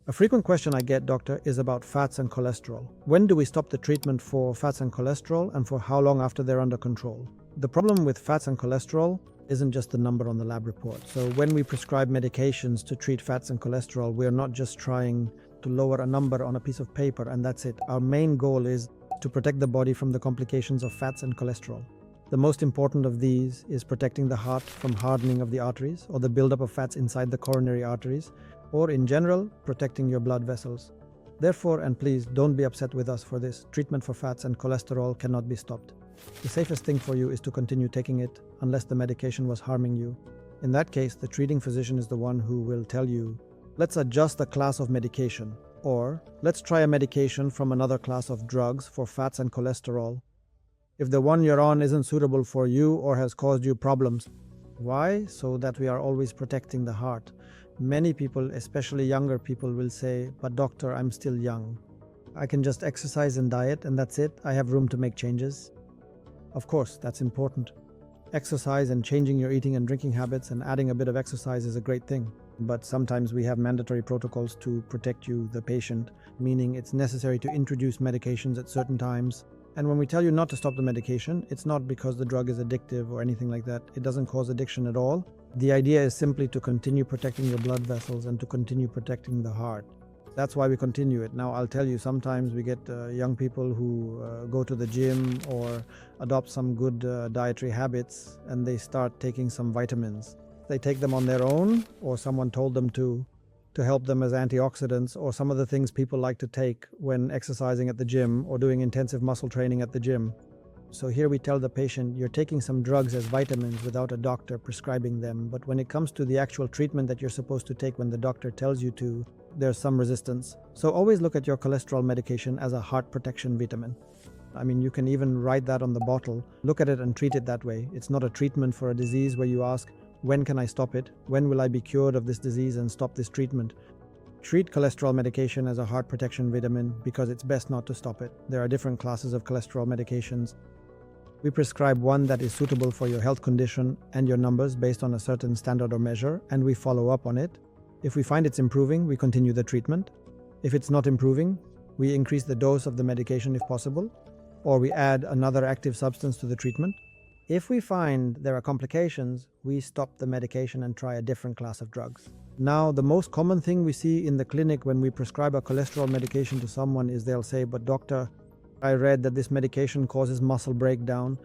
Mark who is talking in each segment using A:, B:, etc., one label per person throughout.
A: A frequent question I get, doctor, is about fats and cholesterol. When do we stop the treatment for fats and cholesterol, and for how long after they're under control? The problem with fats and cholesterol isn't just the number on the lab report. So when we prescribe medications to treat fats and cholesterol, we're not just trying to lower a number on a piece of paper and that's it. Our main goal is to protect the body from the complications of fats and cholesterol. The most important of these is protecting the heart from hardening of the arteries or the buildup of fats inside the coronary arteries, or in general, protecting your blood vessels. Therefore, and please don't be upset with us for this, treatment for fats and cholesterol cannot be stopped. The safest thing for you is to continue taking it unless the medication was harming you. In that case, the treating physician is the one who will tell you, let's adjust the class of medication, or let's try a medication from another class of drugs for fats and cholesterol. If the one you're on isn't suitable for you or has caused you problems. Why? So that we are always protecting the heart. Many people, especially younger people, will say, but doctor, I'm still young. I can just exercise and diet and that's it. I have room to make changes. Of course, that's important. Exercise and changing your eating and drinking habits and adding a bit of exercise is a great thing. But sometimes we have mandatory protocols to protect you, the patient, meaning it's necessary to introduce medications at certain times. And when we tell you not to stop the medication, it's not because the drug is addictive or anything like that. It doesn't cause addiction at all. The idea is simply to continue protecting your blood vessels and to continue protecting the heart. That's why we continue it. Now, I'll tell you, sometimes we get young people who go to the gym or adopt some good dietary habits and they start taking some vitamins. They take them on their own or someone told them to help them as antioxidants or some of the things people like to take when exercising at the gym or doing intensive muscle training at the gym. So here we tell the patient, you're taking some drugs as vitamins without a doctor prescribing them, but when it comes to the actual treatment that you're supposed to take when the doctor tells you to, there's some resistance. So always look at your cholesterol medication as a heart protection vitamin. I mean, you can even write that on the bottle. Look at it and treat it that way. It's not a treatment for a disease where you ask, when can I stop it? When will I be cured of this disease and stop this treatment? Treat cholesterol medication as a heart protection vitamin because it's best not to stop it. There are different classes of cholesterol medications. We prescribe one that is suitable for your health condition and your numbers based on a certain standard or measure, and we follow up on it. If we find it's improving, we continue the treatment. If it's not improving, we increase the dose of the medication if possible, or we add another active substance to the treatment. If we find there are complications, we stop the medication and try a different class of drugs. Now, the most common thing we see in the clinic when we prescribe a cholesterol medication to someone is they'll say, but doctor, I read that this medication causes muscle breakdown.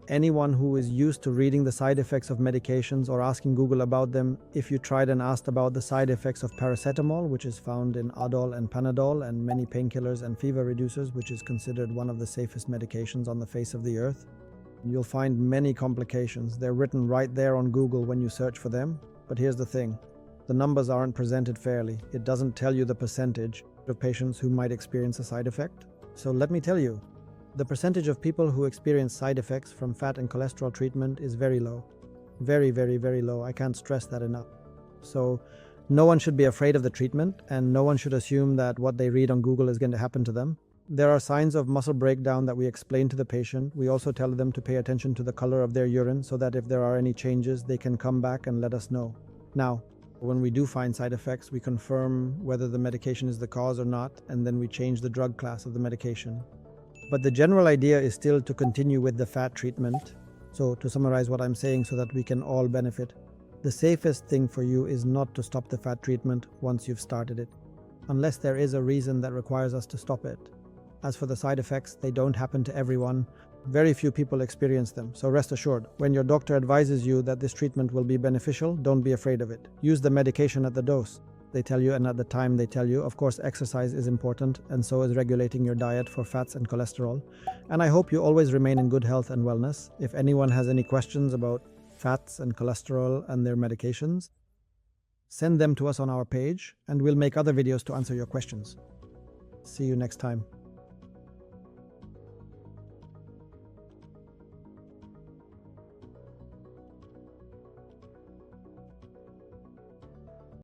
A: Anyone who is used to reading the side effects of medications or asking Google about them, if you tried and asked about the side effects of paracetamol, which is found in Adol and Panadol and many painkillers and fever reducers, which is considered one of the safest medications on the face of the earth, you'll find many complications. They're written right there on Google when you search for them. But here's the thing. The numbers aren't presented fairly. It doesn't tell you the percentage of patients who might experience a side effect. So let me tell you, the percentage of people who experience side effects from fat and cholesterol treatment is very low. Very, very, very low. I can't stress that enough. So no one should be afraid of the treatment and no one should assume that what they read on Google is going to happen to them. There are signs of muscle breakdown that we explain to the patient. We also tell them to pay attention to the color of their urine so that if there are any changes, they can come back and let us know. Now, when we do find side effects, we confirm whether the medication is the cause or not, and then we change the drug class of the medication. But the general idea is still to continue with the fat treatment. So to summarize what I'm saying so that we can all benefit, the safest thing for you is not to stop the fat treatment once you've started it, unless there is a reason that requires us to stop it. As for the side effects, they don't happen to everyone. Very few people experience them, so rest assured, when your doctor advises you that this treatment will be beneficial, don't be afraid of it. Use the medication at the dose they tell you and at the time they tell you. Of course, exercise is important, and so is regulating your diet for fats and cholesterol. And I hope you always remain in good health and wellness. If anyone has any questions about fats and cholesterol and their medications, send them to us on our page, and we'll make other videos to answer your questions. See you next time.